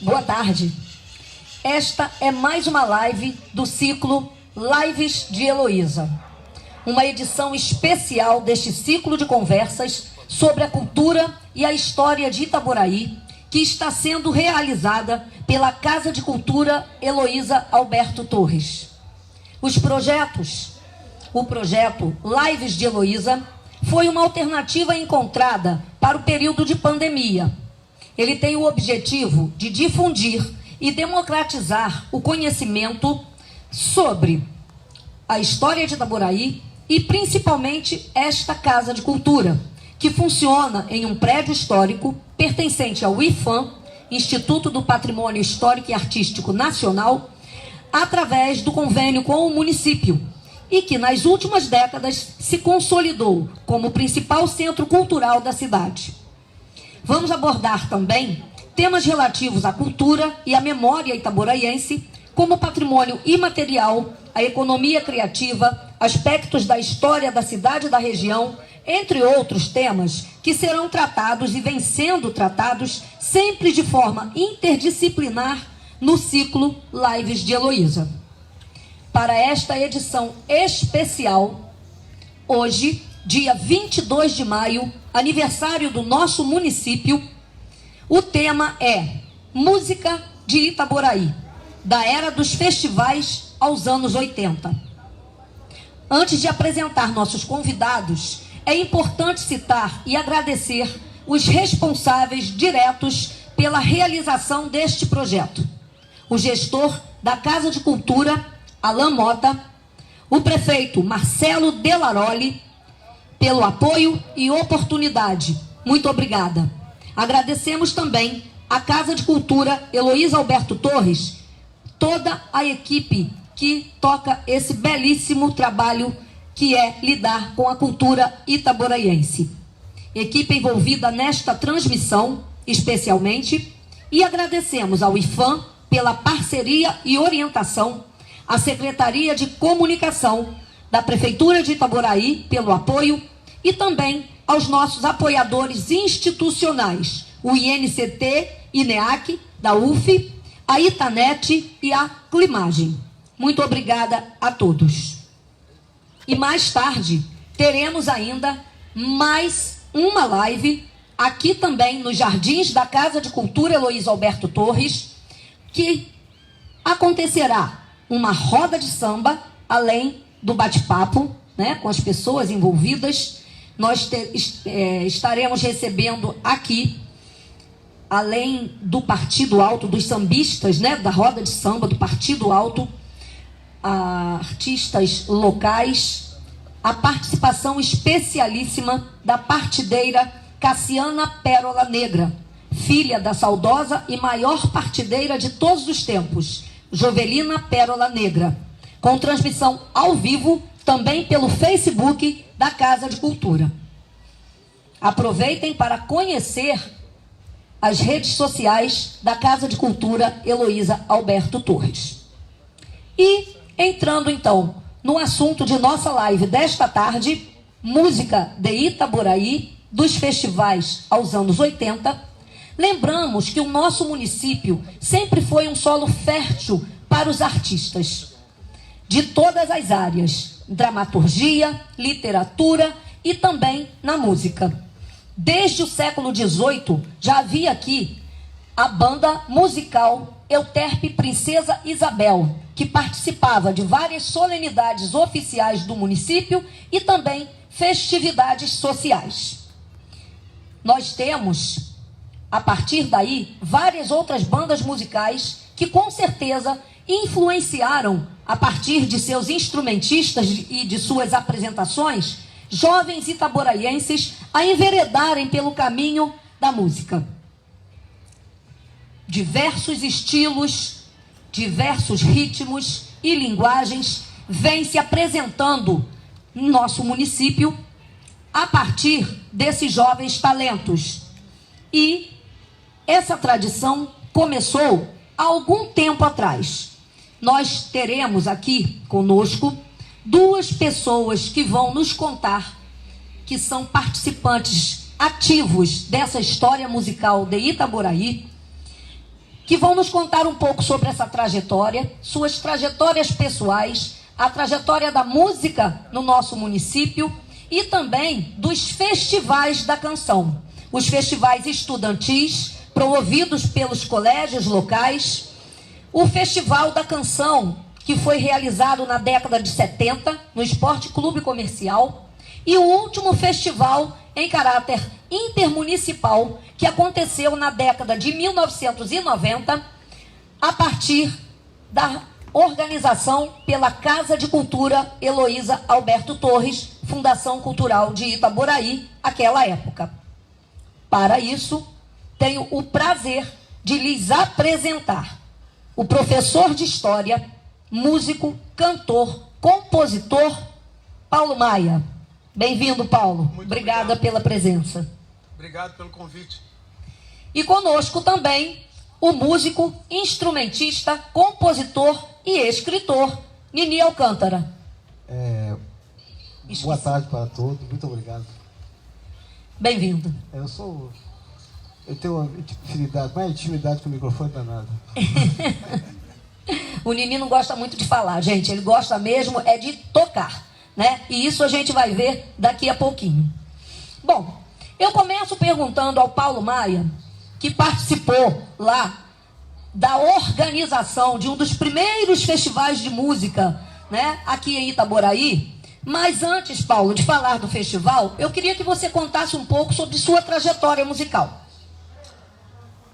Boa tarde. Esta é mais uma live do ciclo Lives de Heloísa. Uma edição especial deste ciclo de conversas sobre a cultura e a história de Itaboraí, que está sendo realizada pela Casa de Cultura Heloísa Alberto Torres. O projeto Lives de Heloísa foi uma alternativa encontrada para o período de pandemia. Ele tem o objetivo de difundir e democratizar o conhecimento sobre a história de Itaboraí e principalmente esta Casa de Cultura, que funciona em um prédio histórico pertencente ao IPHAN, Instituto do Patrimônio Histórico e Artístico Nacional, através do convênio com o município, e que nas últimas décadas se consolidou como o principal centro cultural da cidade. Vamos abordar também temas relativos à cultura e à memória itaboraiense, como patrimônio imaterial, a economia criativa, aspectos da história da cidade e da região, entre outros temas que serão tratados e vêm sendo tratados sempre de forma interdisciplinar no ciclo Lives de Heloísa. Para esta edição especial, hoje, dia 22 de maio, aniversário do nosso município, o tema é Música de Itaboraí, da era dos festivais aos anos 80. Antes de apresentar nossos convidados, é importante citar e agradecer os responsáveis diretos pela realização deste projeto. O gestor da Casa de Cultura, Alain Mota, o prefeito Marcelo Delaroli, pelo apoio e oportunidade. Muito obrigada. Agradecemos também à Casa de Cultura Heloísa Alberto Torres, toda a equipe que toca esse belíssimo trabalho que é lidar com a cultura itaboraiense. Equipe envolvida nesta transmissão, especialmente, e agradecemos ao IPHAN pela parceria e orientação, à Secretaria de Comunicação da Prefeitura de Itaboraí pelo apoio e também aos nossos apoiadores institucionais, o INCT, INEAC, da UF, a Itanet e a Climagem. Muito obrigada a todos. E mais tarde teremos ainda mais uma live aqui também nos Jardins da Casa de Cultura Heloísa Alberto Torres, que acontecerá uma roda de samba, além do bate-papo, né, com as pessoas envolvidas. Nós estaremos recebendo aqui, além do Partido Alto, dos sambistas, né, da roda de samba do Partido Alto, artistas locais, a participação especialíssima da partideira Cassiana Pérola Negra, filha da saudosa e maior partideira de todos os tempos, Jovelina Pérola Negra, com transmissão ao vivo também pelo Facebook da Casa de Cultura. Aproveitem para conhecer as redes sociais da Casa de Cultura Heloísa Alberto Torres. E entrando então no assunto de nossa live desta tarde, música de Itaboraí, dos festivais aos anos 80, lembramos que o nosso município sempre foi um solo fértil para os artistas de todas as áreas, dramaturgia, literatura e também na música. Desde o século XVIII já havia aqui a banda musical Euterpe Princesa Isabel, que participava de várias solenidades oficiais do município e também festividades sociais. Nós temos, a partir daí, várias outras bandas musicais que com certeza influenciaram, a partir de seus instrumentistas e de suas apresentações, jovens itaboraienses a enveredarem pelo caminho da música. Diversos estilos, diversos ritmos e linguagens vêm se apresentando no nosso município a partir desses jovens talentos. E essa tradição começou há algum tempo atrás. Nós teremos aqui conosco duas pessoas que vão nos contar, que são participantes ativos dessa história musical de Itaboraí, que vão nos contar um pouco sobre essa trajetória, suas trajetórias pessoais, a trajetória da música no nosso município e também dos festivais da canção. Os festivais estudantis, promovidos pelos colégios locais, o Festival da Canção, que foi realizado na década de 70, no Esporte Clube Comercial, e o último festival em caráter intermunicipal, que aconteceu na década de 1990, a partir da organização pela Casa de Cultura Heloísa Alberto Torres, Fundação Cultural de Itaboraí, aquela época. Para isso, tenho o prazer de lhes apresentar o professor de História, músico, cantor, compositor, Paulo Maia. Bem-vindo, Paulo. Muito Obrigada pela presença. Obrigado pelo convite. E conosco também o músico, instrumentista, compositor e escritor, Nini Alcântara. Boa tarde para todos, muito obrigado. Bem-vindo. Eu tenho uma intimidade, mais intimidade com o microfone danado. O Nini não gosta muito de falar, gente, ele gosta mesmo é de tocar, né? E isso a gente vai ver daqui a pouquinho. Bom, eu começo perguntando ao Paulo Maia, que participou lá da organização de um dos primeiros festivais de música, né, aqui em Itaboraí. Mas antes, Paulo, de falar do festival, eu queria que você contasse um pouco sobre sua trajetória musical.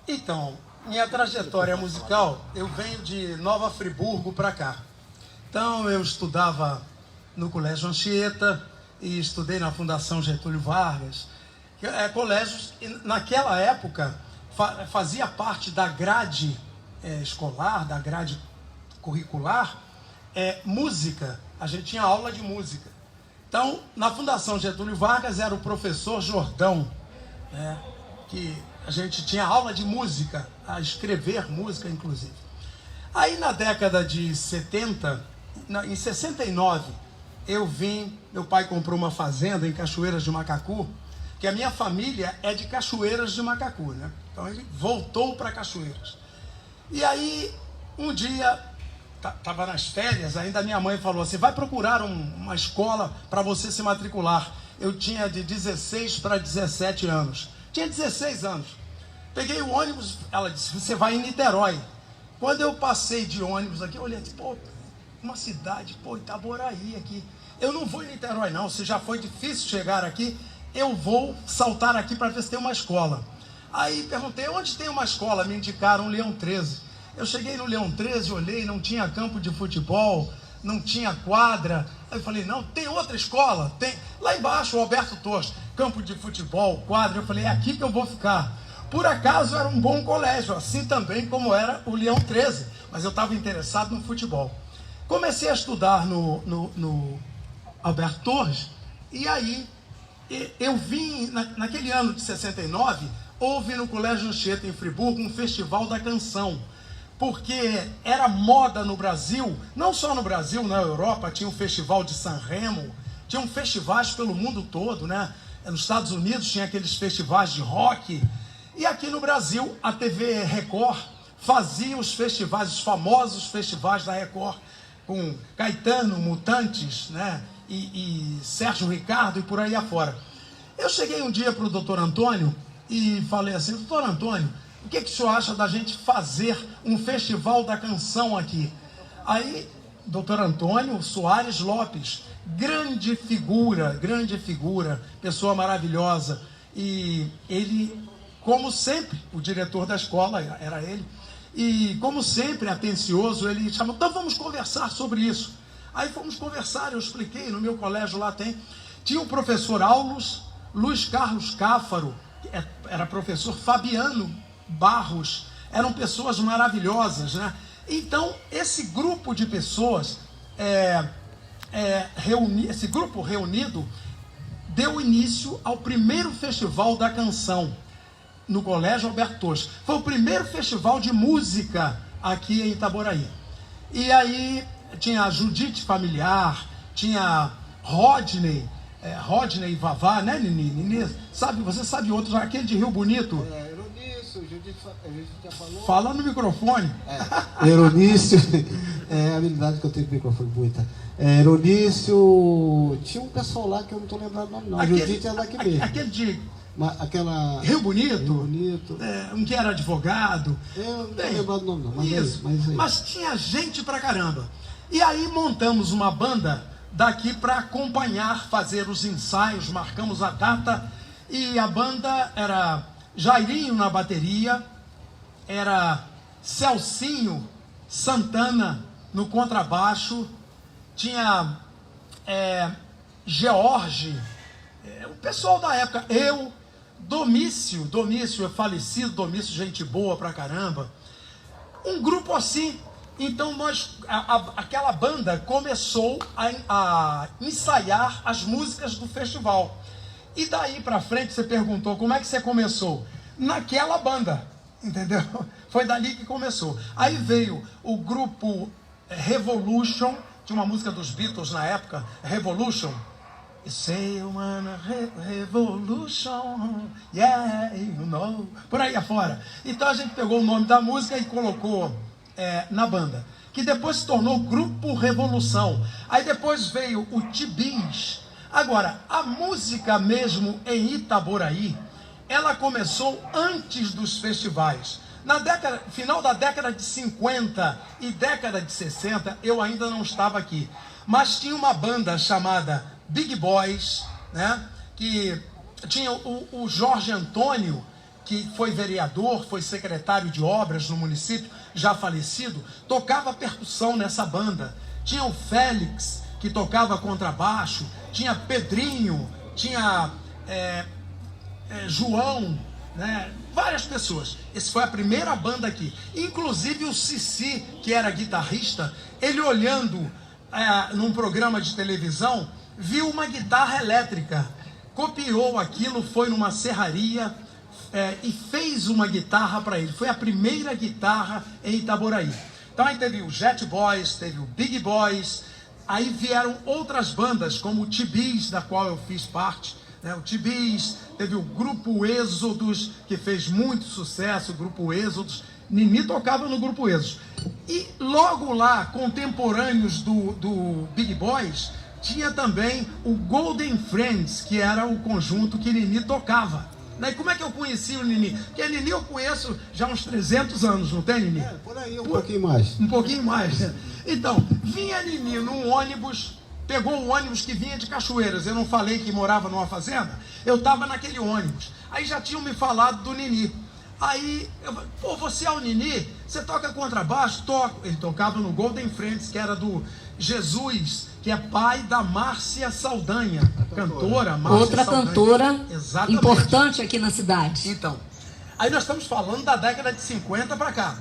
Então, minha trajetória musical, eu venho de Nova Friburgo para cá. Então, eu estudava no Colégio Anchieta e estudei na Fundação Getúlio Vargas. Colégios, naquela época, fazia parte da grade escolar, da grade curricular, música. A gente tinha aula de música. Então, na Fundação Getúlio Vargas era o professor Jordão, né, que a gente tinha aula de música, a escrever música, inclusive. Aí, na década de 70, em 69, meu pai comprou uma fazenda em Cachoeiras de Macacu, que a minha família é de Cachoeiras de Macacu, né? Então, ele voltou para Cachoeiras. E aí, um dia, estava nas férias, ainda minha mãe falou assim, vai procurar uma escola para você se matricular. Eu tinha de 16 para 17 anos. Tinha 16 anos. Peguei o ônibus, ela disse, você vai em Niterói. Quando eu passei de ônibus aqui, eu olhei, pô, uma cidade, pô, Itaboraí aqui. Eu não vou em Niterói não, se já foi difícil chegar aqui, eu vou saltar aqui para ver se tem uma escola. Aí perguntei, onde tem uma escola? Me indicaram Leão 13. Eu cheguei no Leão 13, olhei, não tinha campo de futebol, não tinha quadra. Aí eu falei, não, tem outra escola? Tem. Lá embaixo, o Alberto Torres, campo de futebol, quadra. Eu falei, é aqui que eu vou ficar. Por acaso era um bom colégio, assim também como era o Leão 13. Mas eu estava interessado no futebol. Comecei a estudar no Alberto Torres, e aí eu vim, naquele ano de 69, houve no Colégio Anchieta, em Friburgo, um festival da canção. Porque era moda no Brasil, não só no Brasil, na Europa, tinha um festival de San Remo, tinham festivais pelo mundo todo, né? Nos Estados Unidos tinha aqueles festivais de rock, e aqui no Brasil a TV Record fazia os festivais, os famosos festivais da Record, com Caetano, Mutantes, né? E Sérgio Ricardo e por aí afora. Eu cheguei um dia para o doutor Antônio e falei assim, doutor Antônio, o que o senhor acha da gente fazer um festival da canção aqui? Aí, doutor Antônio Soares Lopes, grande figura, pessoa maravilhosa. E ele, como sempre, o diretor da escola, era ele, e como sempre, atencioso, ele chamou, então vamos conversar sobre isso. Aí fomos conversar, eu expliquei, no meu colégio lá tinha o professor Aulus, Luiz Carlos Cáfaro, era professor Fabiano Barros, eram pessoas maravilhosas, né? Então, esse grupo de pessoas, esse grupo reunido, deu início ao primeiro festival da canção, no Colégio Alberto Torres. Foi o primeiro festival de música aqui em Itaboraí. E aí tinha a Judite Familiar, tinha Rodney e Vavá, né, Nini? Nini, você sabe outros, aquele de Rio Bonito? Euronício, Judite já falou. Fala no microfone. Euronício, a habilidade que eu tenho com o microfone muita. Euronício, tinha um pessoal lá que eu não estou lembrando o nome não. Judite é daqui mesmo. Aquele de Aquela... Rio Bonito. Rio Bonito. Um que era advogado. Eu não estou lembrando o nome não, mas Isso. Mas tinha gente pra caramba. E aí montamos uma banda daqui para acompanhar, fazer os ensaios, marcamos a data. E a banda era Jairinho na bateria, era Celcinho Santana no contrabaixo, tinha George, o pessoal da época, eu, Domício é falecido, Domício, gente boa pra caramba. Um grupo assim. Então aquela banda começou a ensaiar as músicas do festival. E daí pra frente você perguntou como é que você começou? Naquela banda, entendeu? Foi dali que começou. Aí veio o grupo Revolution, tinha uma música dos Beatles na época, Revolution. Say you wanna revolution, yeah, you know. Por aí afora. Então a gente pegou o nome da música e colocou na banda, que depois se tornou Grupo Revolução. Aí depois veio o Tibis. Agora, a música mesmo em Itaboraí, ela começou antes dos festivais. Final da década de 50 e década de 60, eu ainda não estava aqui. Mas tinha uma banda chamada Big Boys, né? Que tinha o Jorge Antônio, que foi vereador, foi secretário de obras no município, já falecido, tocava percussão nessa banda. Tinha o Félix, que tocava contrabaixo, tinha Pedrinho, tinha João, né? Várias pessoas. Essa foi a primeira banda aqui. Inclusive o Cici, que era guitarrista, ele olhando num programa de televisão, viu uma guitarra elétrica, copiou aquilo, foi numa serraria e fez uma guitarra para ele. Foi a primeira guitarra em Itaboraí. Então aí teve o Jet Boys, teve o Big Boys, aí vieram outras bandas, como o Tibis, da qual eu fiz parte, né? O Tibis, teve o Grupo Êxodos, que fez muito sucesso, o Grupo Êxodos. Nini tocava no Grupo Êxodos. E logo lá, contemporâneos do Big Boys, tinha também o Golden Friends, que era o conjunto que Nini tocava. E como é que eu conheci o Nini? Porque a Nini eu conheço já há uns 300 anos, não tem, Nini? Por aí, pouquinho mais. Um pouquinho mais. Então, vinha a Nini num ônibus, pegou o ônibus que vinha de Cachoeiras. Eu não falei que morava numa fazenda? Eu estava naquele ônibus. Aí já tinham me falado do Nini. Aí, pô, você é o Nini? Você toca contrabaixo? Toco. Ele tocava no Golden Friends, que era do Jesus, que é pai da Márcia Saldanha, cantora. Márcia Outra Saldanha. Cantora Exatamente. Importante aqui na cidade. Então, aí nós estamos falando da década de 50 para cá.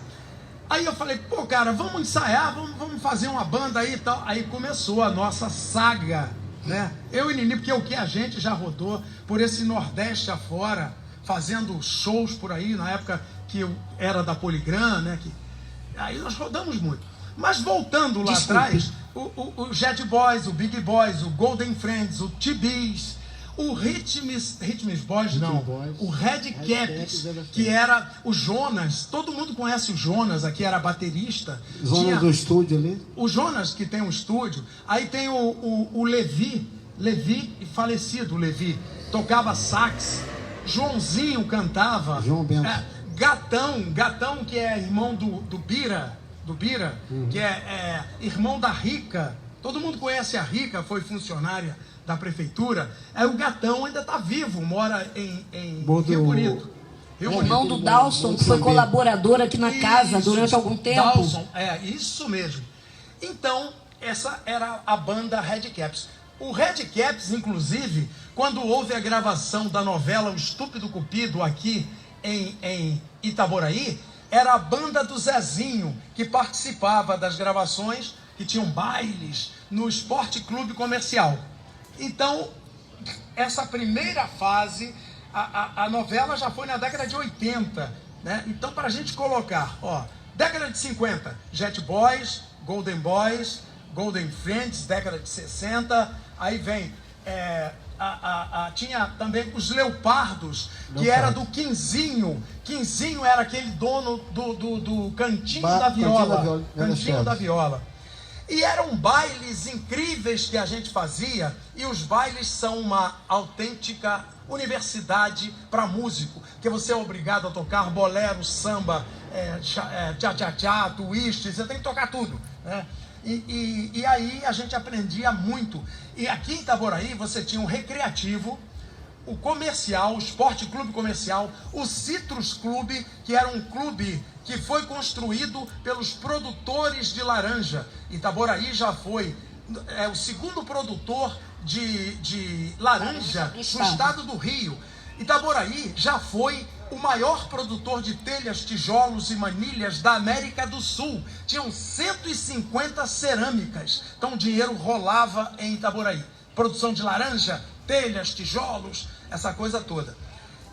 Aí eu falei, pô, cara, vamos ensaiar, vamos fazer uma banda aí e tal. Aí começou a nossa saga, né? Eu e Nini, porque o que a gente já rodou por esse Nordeste afora, fazendo shows por aí, na época que eu era da Poligram, né? Aí nós rodamos muito. Mas voltando lá atrás, o Jet Boys, o Big Boys, o Golden Friends, o Tibis, o Ritmos Boys, não, o Red Caps, que era o Jonas. Todo mundo conhece o Jonas, aqui era baterista. Jonas do estúdio ali. O Jonas, que tem um estúdio. Aí tem o Levi, falecido Levi, tocava sax. Joãozinho cantava. João Bento. Gatão, que é irmão do Bira, que é irmão da Rica. Todo mundo conhece a Rica, foi funcionária da prefeitura. O Gatão ainda está vivo, mora em Rio Bonito. Irmão do Dawson, que foi colaborador aqui na casa durante algum tempo. Dawson, isso mesmo. Então, essa era a banda Red Caps. O Red Caps, inclusive, quando houve a gravação da novela O Estúpido Cupido aqui em Itaboraí, era a banda do Zezinho que participava das gravações, que tinham bailes no Esporte Clube Comercial. Então, essa primeira fase, a novela já foi na década de 80, né? Então, para a gente colocar, década de 50, Jet Boys, Golden Friends, década de 60, aí vem tinha também os Leopardos, que era do Quinzinho. Quinzinho era aquele dono do Cantinho da Viola. Cantinho da Viola. E eram bailes incríveis que a gente fazia, e os bailes são uma autêntica universidade para músico, que você é obrigado a tocar bolero, samba, tchá-tchá-tchá, twist, você tem que tocar tudo, né? E aí a gente aprendia muito. E aqui em Itaboraí você tinha um recreativo, o comercial, o Esporte Clube Comercial, o Citrus Clube, que era um clube que foi construído pelos produtores de laranja. Itaboraí já foi o segundo produtor de laranja no estado do Rio. Itaboraí já foi o maior produtor de telhas, tijolos e manilhas da América do Sul. Tinham 150 cerâmicas. Então o dinheiro rolava em Itaboraí. Produção de laranja, telhas, tijolos, essa coisa toda.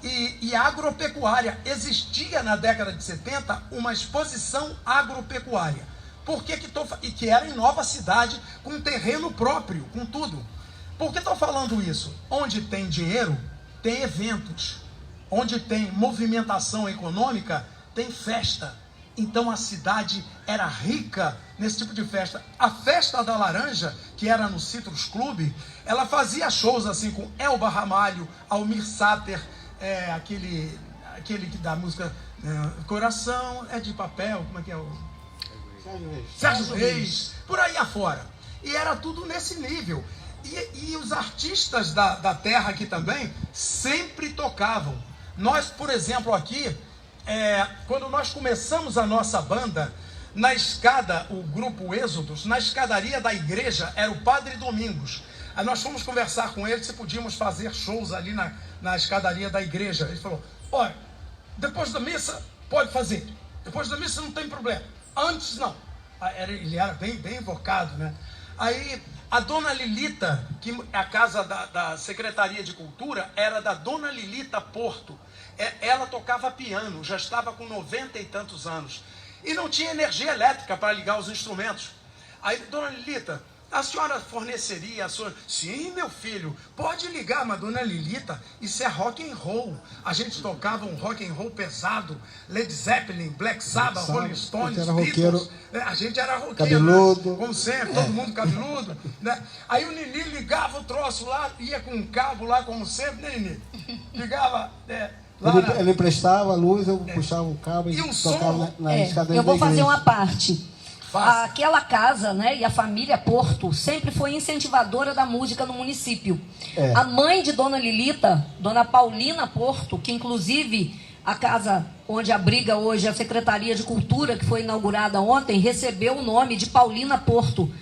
E a agropecuária. Existia na década de 70 uma exposição agropecuária. Por que e que era em Nova Cidade, com terreno próprio, com tudo. Por que estou falando isso? Onde tem dinheiro, tem eventos. Onde tem movimentação econômica, tem festa. Então a cidade era rica nesse tipo de festa. A festa da laranja, que era no Citrus Clube, ela fazia shows assim com Elba Ramalho, Almir Sater, aquele que dá música Coração é de Papel, como é que é o... Sérgio Reis, por aí afora. E era tudo nesse nível. E os artistas da terra aqui também sempre tocavam. Nós, por exemplo, aqui, quando nós começamos a nossa banda, na escada, o grupo Êxodos, na escadaria da igreja, era o Padre Domingos. Aí nós fomos conversar com ele se podíamos fazer shows ali na escadaria da igreja. Ele falou, olha, depois da missa pode fazer, depois da missa não tem problema, antes não. Ele era bem invocado, né? Aí a Dona Lilita, que a casa da Secretaria de Cultura era da Dona Lilita Porto. Ela tocava piano, já estava com 90 e tantos anos. E não tinha energia elétrica para ligar os instrumentos. Aí, Dona Lilita, a senhora forneceria a sua... Sim, meu filho, pode ligar, mas Dona Lilita, isso é rock and roll. A gente tocava um rock and roll pesado, Led Zeppelin, Black Sabbath, Rolling Stones, Beatles. A gente era roqueiro, cabeludo, né? Como sempre, todo mundo cabeludo, né? Aí o Nini ligava o troço lá, ia com um cabo lá, como sempre, né, Nini? Ligava... Ele prestava a luz, eu puxava o cabo e tocava na escadaria. Eu vou da igreja. fazer uma parte. Aquela casa, né, e a família Porto sempre foi incentivadora da música no município. A mãe de Dona Lilita, Dona Paulina Porto, que inclusive a casa onde abriga hoje a Secretaria de Cultura, que foi inaugurada ontem, recebeu o nome de Paulina Porto.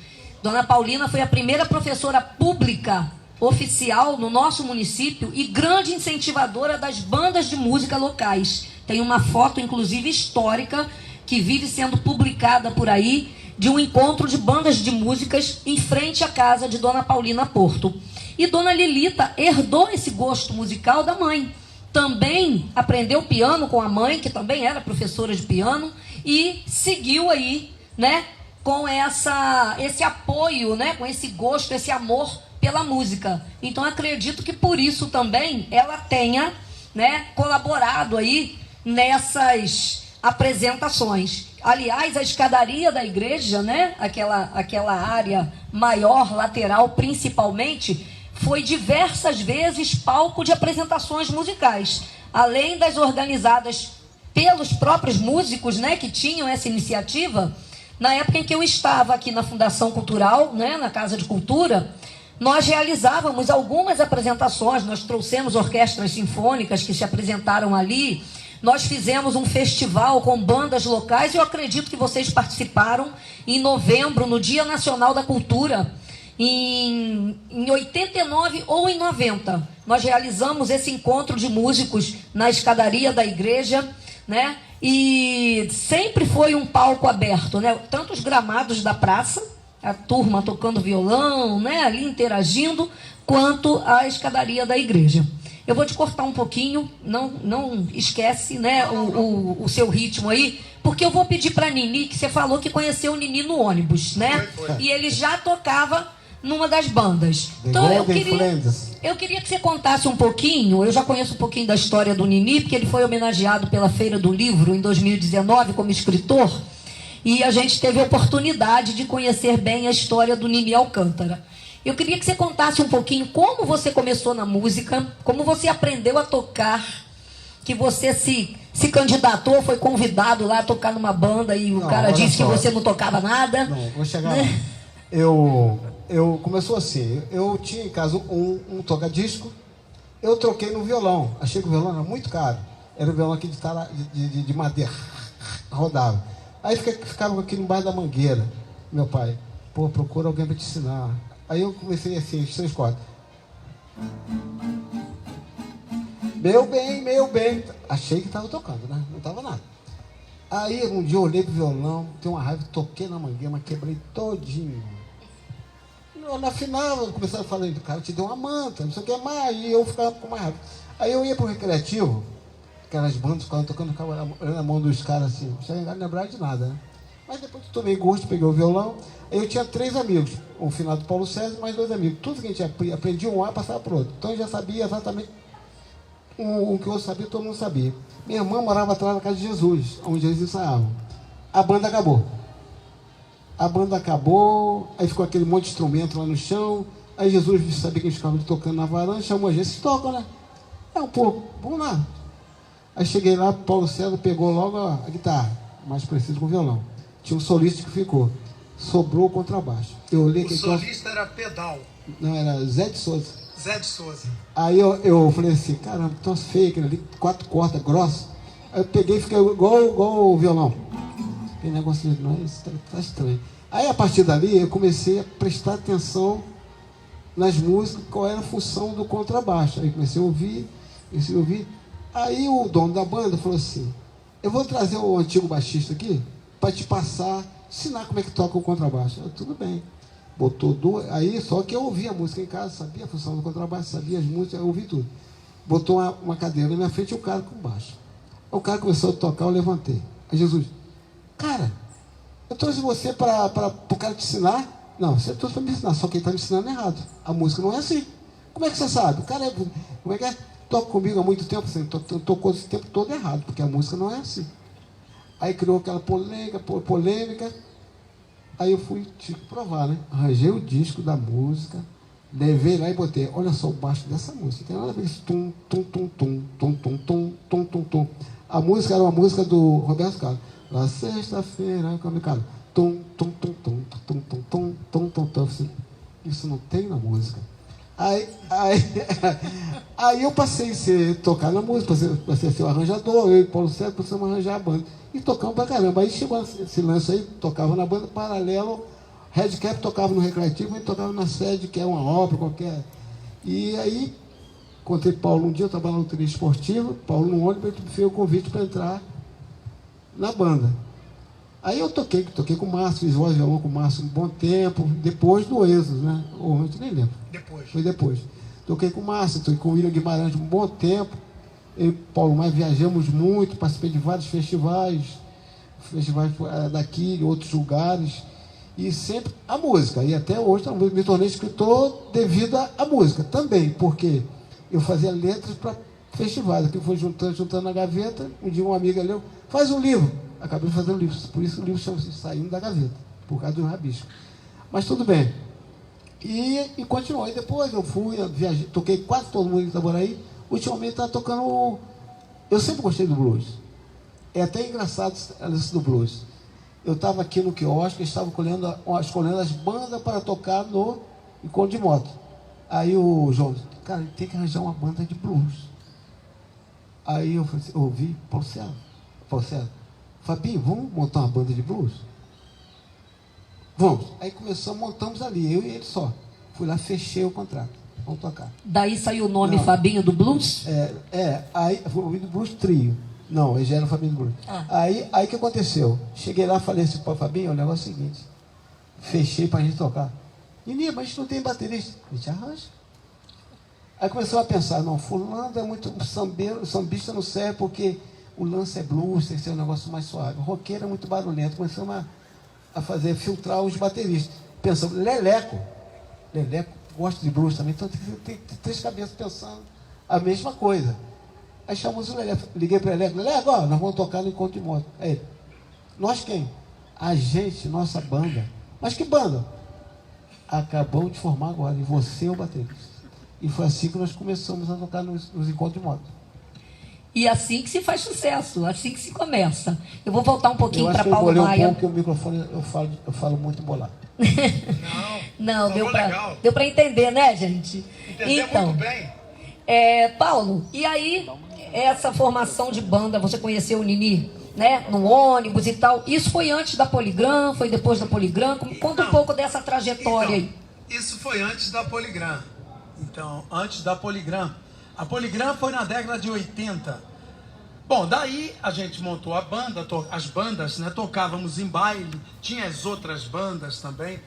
Dona Paulina foi a primeira professora pública oficial no nosso município e grande incentivadora das bandas de música locais. Tem uma foto, inclusive, histórica, que vive sendo publicada por aí, de um encontro de bandas de músicas em frente à casa de Dona Paulina Porto. E Dona Lilita herdou esse gosto musical da mãe. Também aprendeu piano com a mãe, que também era professora de piano, e seguiu aí, né, com esse apoio, né, com esse gosto, esse amor pela música. Então acredito que por isso também ela tenha, né, colaborado aí nessas apresentações. Aliás, a escadaria da igreja, né, aquela área maior, lateral principalmente, foi diversas vezes palco de apresentações musicais, além das organizadas pelos próprios músicos, né, que tinham essa iniciativa. Na época em que eu estava aqui na Fundação Cultural, né, na Casa de Cultura, nós realizávamos algumas apresentações, nós trouxemos orquestras sinfônicas que se apresentaram ali, nós fizemos um festival com bandas locais, e eu acredito que vocês participaram em novembro, no Dia Nacional da Cultura, em 89 ou em 90. Nós realizamos esse encontro de músicos na escadaria da igreja, né? E sempre foi um palco aberto, né? Tanto os gramados da praça, a turma tocando violão, né, ali interagindo, quanto a escadaria da igreja. Eu vou te cortar um pouquinho, não esquece, né, o seu ritmo aí, porque eu vou pedir para Nini, que você falou que conheceu o Nini no ônibus, né? Foi. E ele já tocava numa das bandas. The Então Golden Friends. eu queria que você contasse um pouquinho. Eu já conheço um pouquinho da história do Nini, porque ele foi homenageado pela Feira do Livro em 2019 como escritor, e a gente teve a oportunidade de conhecer bem a história do Nini Alcântara. Eu queria que você contasse um pouquinho como você começou na música, como você aprendeu a tocar, que você se candidatou, foi convidado lá a tocar numa banda e o cara disse que você não tocava nada. Não, vou chegar lá. Eu começou assim, eu tinha em casa um toca-disco, eu troquei no violão, achei que o violão era muito caro, era um violão aqui de madeira, rodava. Aí ficava aqui no bairro da Mangueira, meu pai, pô, procura alguém para te ensinar. Aí eu comecei assim, as 3 cordas. Meu bem, achei que estava tocando, né? Não estava nada. Aí um dia eu olhei pro violão, tenho uma raiva, toquei na mangueira, mas quebrei todinho. Na final, eu comecei a falar, cara, te deu uma manta, não sei o que mais, e eu ficava com mais raiva. Aí eu ia pro recreativo, aquelas bandas ficavam tocando, ficava na mão dos caras assim, não lembrava de nada, né? Mas depois eu tomei gosto, peguei o violão, aí eu tinha 3 amigos, o finado Paulo César e mais 2 amigos. Tudo que a gente aprendia um A, passava pro outro. Então eu já sabia exatamente o que eu sabia, todo mundo sabia. Minha irmã morava atrás da casa de Jesus, onde eles ensaiavam. A banda acabou, aí ficou aquele monte de instrumento lá no chão. Aí Jesus sabia que eles ficavam tocando na varanda, chamou a gente, vocês tocam, né? Um pouco, vamos lá. Aí cheguei lá, Paulo César pegou logo a guitarra, mais preciso com o violão. Tinha um solista que ficou, sobrou o contrabaixo. Eu olhei o solista era Pedal. Não, era Zé de Souza. Zé de Souza. Aí eu falei assim, caramba, tão feio aquele ali, 4 cordas grossas. Aí eu peguei e fiquei igual o violão. Aquele negócio, não é isso, tá estranho. Aí a partir dali eu comecei a prestar atenção nas músicas, qual era a função do contrabaixo. Aí comecei a ouvir. Aí o dono da banda falou assim, eu vou trazer o antigo baixista aqui para te ensinar como é que toca o contrabaixo. Eu, tudo bem. Botou 2, aí só que eu ouvia a música em casa, sabia a função do contrabaixo, sabia as músicas, eu ouvi tudo. Botou uma cadeira na minha frente e o cara com baixo. O cara começou a tocar, eu levantei. Aí Jesus, cara, eu trouxe você para o cara te ensinar? Não, você trouxe para me ensinar, só que ele está me ensinando errado. A música não é assim. Como é que você sabe? O cara como é que é? Toca comigo há muito tempo, assim, tocou esse tempo todo errado, porque a música não é assim. Aí criou aquela polêmica. Aí eu fui provar, né? Arranjei o disco da música, levei lá e botei, olha só o baixo dessa música, tem nada a ver com isso, tum, tum, tum, tum, tum, tum, tum, tum, tum, tum. A música era uma música do Roberto Carlos. Na sexta-feira, cara, tum, tum, tum, tum, tum, tum, tum, tum, tum, tum. Isso não tem na música. Aí eu passei a tocar na música, passei a ser o arranjador, eu e Paulo César precisamos arranjar a banda. E tocamos pra caramba. Aí chegou esse lance aí, tocava na banda paralelo, Redcap tocava no recreativo, e tocava na sede, que é uma obra qualquer. E aí, encontrei Paulo um dia, eu trabalhava no turismo esportivo, Paulo no ônibus, ele fez o convite para entrar na banda. Aí eu toquei com o Márcio, fiz voz e violão com o Márcio um bom tempo, depois do Êxodo, né? Ou antes, nem lembro. Foi depois. Toquei com o Márcio, toquei com o William Guimarães um bom tempo. Eu e Paulo Mais viajamos muito, participei de vários festivais daqui, de outros lugares, e sempre a música. E até hoje me tornei escritor devido à música também, porque eu fazia letras para festivais. Aqui foi juntando na gaveta. Um dia uma amiga leu, faz um livro. Acabei fazendo livro, por isso o livro chama-se Saindo da Gaveta, por causa do rabisco. Mas tudo bem. E continuou. E depois eu viajei, toquei quase todo mundo em Itaboraí. Ultimamente estava tocando. Eu sempre gostei do blues. É até engraçado isso do blues. Eu estava aqui no quiosque, estava escolhendo as bandas para tocar no encontro de moto. Aí o João disse, cara, tem que arranjar uma banda de blues. Aí eu falei assim, ouvi, Paulo César, Fabinho, vamos montar uma banda de blues? Vamos. Aí montamos ali, eu e ele só. Fui lá, fechei o contrato. Vamos tocar. Daí saiu o nome Fabinho do Blues? Aí foi o do Blues Trio. Não, ele já era o Fabinho do Blues. Aí o que aconteceu? Cheguei lá e falei assim, pô, Fabinho, o negócio é o seguinte. Fechei pra gente tocar. Menino, mas a gente não tem baterista. A gente arranja. Aí começou a pensar, não, fulano é muito sambista não serve porque o lance é blues, tem que ser um negócio mais suave. O roqueiro é muito barulhento. Começamos a filtrar os bateristas. Pensamos, Leleco Lelé gosta de blues também, então tem 3 cabeças pensando a mesma coisa. Aí chamamos o Lelé, liguei para o Lelé, Lelé, agora nós vamos tocar no Encontro de Moto. Aí ele, nós quem? A gente, nossa banda. Mas que banda? Acabamos de formar agora, e você é o baterista. E foi assim que nós começamos a tocar nos Encontros de Moto. E assim que se faz sucesso, assim que se começa. Eu vou voltar um pouquinho para Eu Paulo embolei Maia. um pouco, porque o microfone eu falo muito embolado. Não, legal. deu para entender, né, gente? Entender Então, muito bem. Paulo, e aí, essa formação de banda, você conheceu o Nini, né, no ônibus e tal, isso foi antes da Poligram, foi depois da Poligram? Conta um pouco dessa trajetória aí. Isso foi antes da Poligram. Então, antes da Poligram. A Poligram foi na década de 80. Bom, daí a gente montou a banda, as bandas, né, tocávamos em baile, tinha as outras bandas também.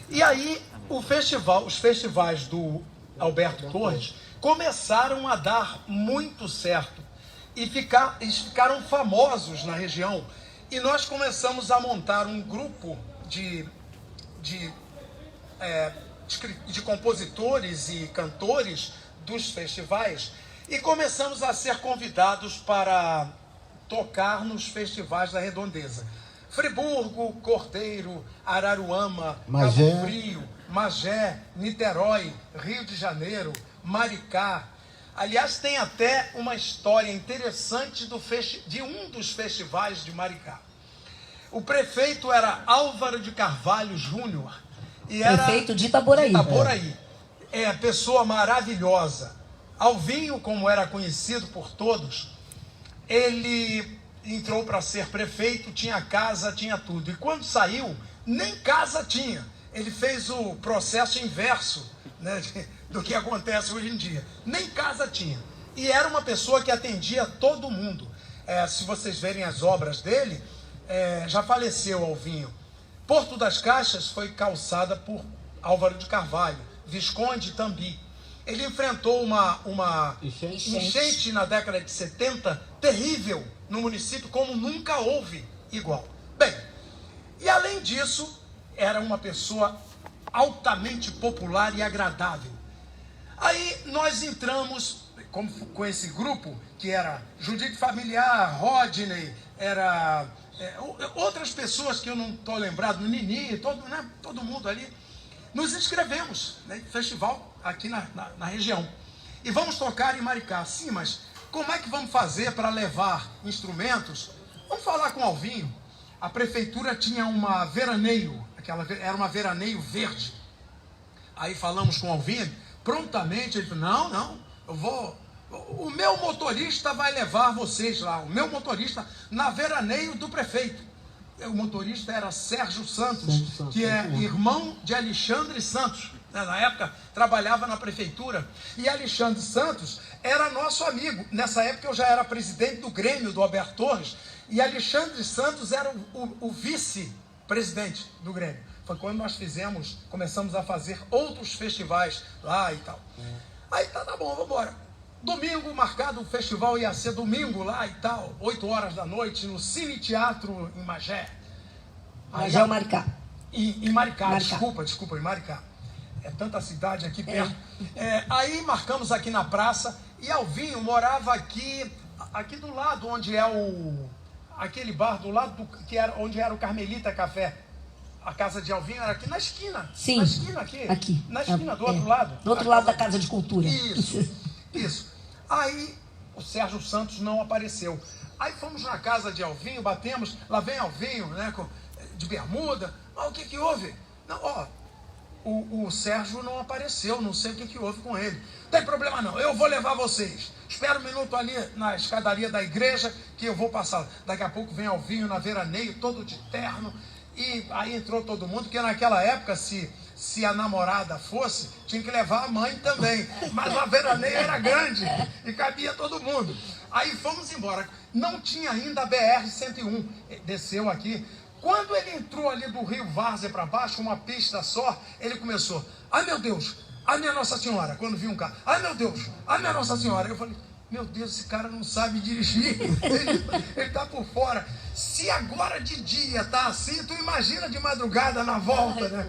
E aí os festivais do Alberto Torres começaram a dar muito certo. E eles ficaram famosos na região. E nós começamos a montar um grupo de compositores e cantores dos festivais e começamos a ser convidados para tocar nos festivais da Redondeza. Friburgo, Cordeiro, Araruama, Magé. Cabo Frio, Magé, Niterói, Rio de Janeiro, Maricá. Aliás, tem até uma história interessante de um dos festivais de Maricá. O prefeito era Álvaro de Carvalho Júnior. Prefeito de Itaboraí. Pessoa maravilhosa. Alvinho, como era conhecido por todos, ele entrou para ser prefeito, tinha casa, tinha tudo. E quando saiu, nem casa tinha. Ele fez o processo inverso, né, do que acontece hoje em dia. Nem casa tinha. E era uma pessoa que atendia todo mundo. Se vocês verem as obras dele, já faleceu Alvinho. Porto das Caixas foi calçada por Álvaro de Carvalho, Visconde Tambi. Ele enfrentou uma enchente na década de 70, terrível no município, como nunca houve igual. Bem, e além disso, era uma pessoa altamente popular e agradável. Aí nós entramos com esse grupo, que era Judite Familiar, Rodney, outras pessoas que eu não estou lembrado, Nini, todo mundo ali. Nos inscrevemos, né, festival aqui na região. E vamos tocar em Maricá. Sim, mas como é que vamos fazer para levar instrumentos? Vamos falar com o Alvinho. A prefeitura tinha uma veraneio, era uma veraneio verde. Aí falamos com o Alvinho, prontamente ele falou, não, eu vou... O meu motorista vai levar vocês lá. O meu motorista na veraneio do prefeito. O motorista era Sérgio Santos, que é irmão de Alexandre Santos. Na época, trabalhava na prefeitura. E Alexandre Santos era nosso amigo. Nessa época, eu já era presidente do Grêmio, do Alberto Torres. E Alexandre Santos era o vice-presidente do Grêmio. Foi quando nós começamos a fazer outros festivais lá e tal. Aí, tá bom, vamos embora. Domingo marcado, o festival ia ser domingo lá e tal, 8 horas da noite, no Cine Teatro em Magé. Magé ou Maricá? Em Maricá, desculpa, em Maricá. É tanta cidade aqui perto. Aí marcamos aqui na praça, e Alvinho morava aqui do lado, onde é aquele bar do lado, onde era o Carmelita Café. A casa de Alvinho era aqui na esquina. Sim, na esquina aqui. Na esquina, do outro lado. Do outro lado da Casa de Cultura. Isso. Aí o Sérgio Santos não apareceu. Aí fomos na casa de Alvinho, batemos, lá vem Alvinho, né, de bermuda. O que houve? Não, o Sérgio não apareceu, não sei o que houve com ele. Não tem problema não, eu vou levar vocês. Espera um minuto ali na escadaria da igreja que eu vou passar. Daqui a pouco vem Alvinho na veraneio, todo de terno. E aí entrou todo mundo, porque naquela época, se a namorada fosse, tinha que levar a mãe também. Mas a veraneia era grande e cabia todo mundo. Aí fomos embora. Não tinha ainda a BR-101. Desceu aqui. Quando ele entrou ali do Rio Várzea para baixo, uma pista só, ele começou. Ai, meu Deus, ai, minha Nossa Senhora. Quando viu um carro. Ai, meu Deus, ai, minha Nossa Senhora. Eu falei, meu Deus, esse cara não sabe dirigir. Ele está por fora. Se Se agora de dia tá assim, tu imagina de madrugada na volta, né?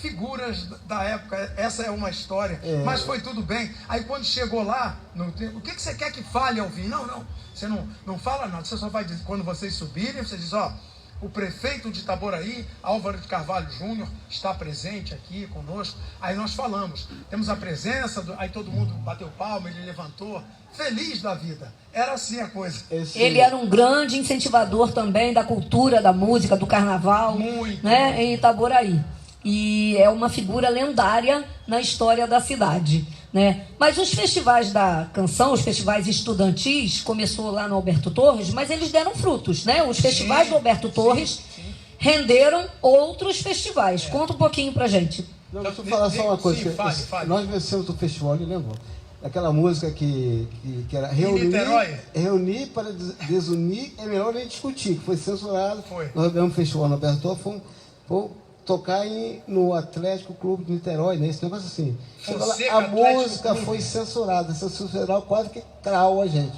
Figuras da época, essa é uma história, mas foi tudo bem. Aí quando chegou lá, o que você quer que fale ao fim? Não, você não fala nada, você só vai dizer, quando vocês subirem, você diz, ó, o prefeito de Itaboraí, Álvaro de Carvalho Júnior, está presente aqui conosco. Aí nós falamos, temos a presença, aí todo mundo bateu palma, ele levantou, feliz da vida. Era assim a coisa. Ele era um grande incentivador também da cultura, da música, do carnaval, muito, né, em Itaboraí. E é uma figura lendária na história da cidade, né? Mas os festivais da canção, os festivais estudantis, começou lá no Alberto Torres, mas eles deram frutos, né? Os festivais do Alberto Torres renderam outros festivais. Conta um pouquinho pra gente. Não, deixa eu falar só uma coisa. Sim, fale. Nós vencemos o festival, eu lembro. Aquela música que era reunir para desunir, é melhor nem discutir, que foi censurado. Nós ganhamos o festival no Alberto Torres, fomos tocar no Atlético Clube de Niterói, né? Esse negócio assim. A música foi censurada. Essa censura quase que crau a gente.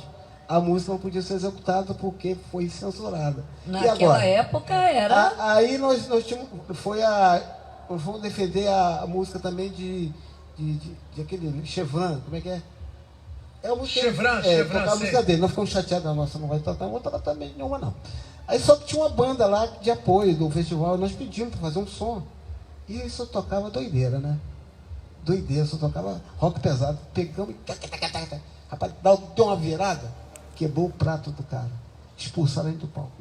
A música não podia ser executada porque foi censurada. Naquela época era... Aí nós tínhamos... Fomos defender a música também de aquele Chevron, como é que é? É a música... Chevron, a música dele. Nós ficamos chateados, nossa, não vai tocar, não vou tocar também nenhuma, não. Aí só que tinha uma banda lá de apoio do festival, nós pedimos para fazer um som. E aí só tocava doideira, né? Doideira, só tocava rock pesado. Pegamos e... Rapaz, deu uma virada, quebrou o prato do cara. Expulsaram ele do palco.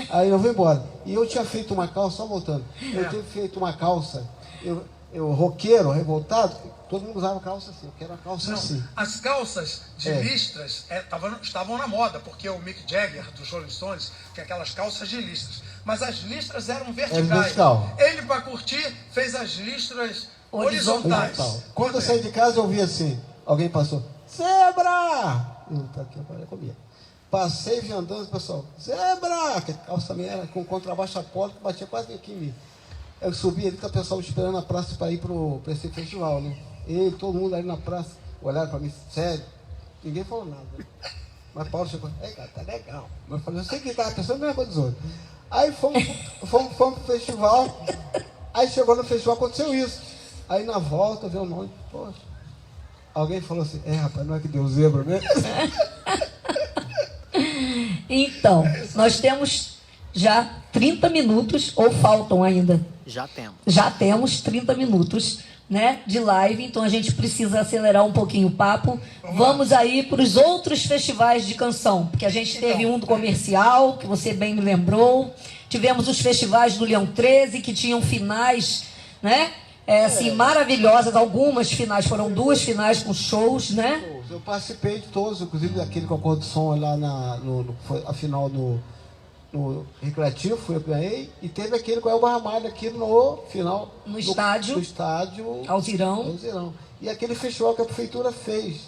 Aí eu vou embora. E eu tinha feito uma calça, só voltando. Eu tinha feito uma calça, eu roqueiro, revoltado, todo mundo usava calça assim, eu quero uma calça assim. As calças de listras estavam na moda, porque o Mick Jagger, dos Rolling Stones, tinha aquelas calças de listras. Mas as listras eram verticais. Ele, para curtir, fez as listras horizontais. Quando eu saí de casa, eu vi assim, alguém passou, zebra! Tá aqui, agora comia. Passei andando, pessoal, zebra! Que calça minha era com contrabaixo apólico, que batia quase aqui em mim. Eu subi ali, tá o pessoal esperando na praça para ir para esse festival, né? E todo mundo ali na praça, olharam para mim, sério, ninguém falou nada. Mas Paulo chegou, cara, tá legal. Mas eu falei, eu sei que estava pensando a mesma coisa dos outros. Aí fomos pro festival, aí chegou no festival, aconteceu isso. Aí na volta, veio o nome, poxa, alguém falou assim, rapaz, não é que deu zebra, né? Então, nós temos já 30 minutos, ou faltam ainda? Já temos 30 minutos, né, de live, então a gente precisa acelerar um pouquinho o papo. Vamos aí para os outros festivais de canção, porque a gente teve um do comercial, que você bem me lembrou. Tivemos os festivais do Leão 13, que tinham finais, né, assim, maravilhosas. Algumas finais, foram 2 finais com shows, né? Eu participei de todos, inclusive daquele com a cor do som lá foi a final no Recreativo, eu ganhei, e teve aquele com o Elba Ramalho aqui no final. No estádio Alzirão. E aquele festival que a prefeitura fez,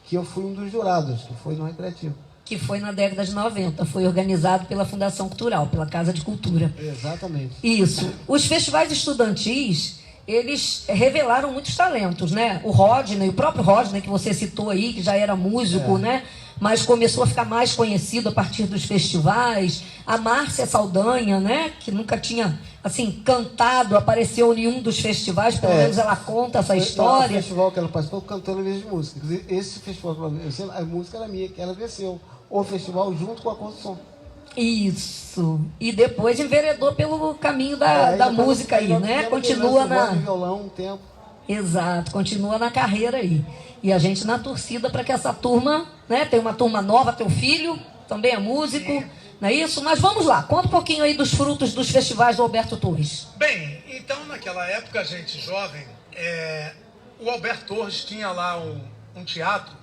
que eu fui um dos jurados, que foi no Recreativo. Que foi na década de 90, foi organizado pela Fundação Cultural, pela Casa de Cultura. Exatamente. Isso. Os festivais estudantis, eles revelaram muitos talentos, né? O próprio Rodney, que você citou aí, que já era músico, né? Mas começou a ficar mais conhecido a partir dos festivais. A Márcia Saldanha, né? Que nunca tinha, assim, cantado, apareceu em um dos festivais, pelo menos ela conta essa história. O festival que ela participou cantando mesmo música. Esse festival, a música era minha, que ela venceu. O festival junto com a construção. Isso. E depois enveredou pelo caminho da música aí, né? Continua na... violão um tempo. Exato, continua na carreira aí. E a gente na torcida para que essa turma, né? Tem uma turma nova, teu filho também é músico, não é isso? Mas vamos lá, conta um pouquinho aí dos frutos dos festivais do Alberto Torres. Bem, então naquela época, gente jovem, o Alberto Torres tinha lá um teatro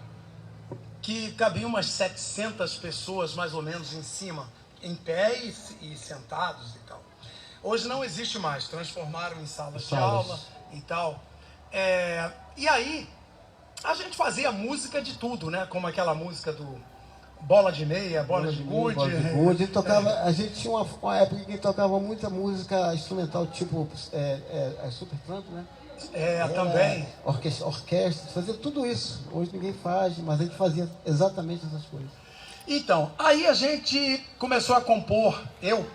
que cabia umas 700 pessoas mais ou menos em cima, em pé e sentados e tal. Hoje não existe mais, transformaram em salas de aula e tal. E aí, a gente fazia música de tudo, né? Como aquela música do Bola de Meia, Bola de Gude. A gente tinha uma época que tocava muita música instrumental, tipo Supertramp, né? Também. Orquestra, fazia tudo isso. Hoje ninguém faz, mas a gente fazia exatamente essas coisas. Então, aí a gente começou a compor. Eu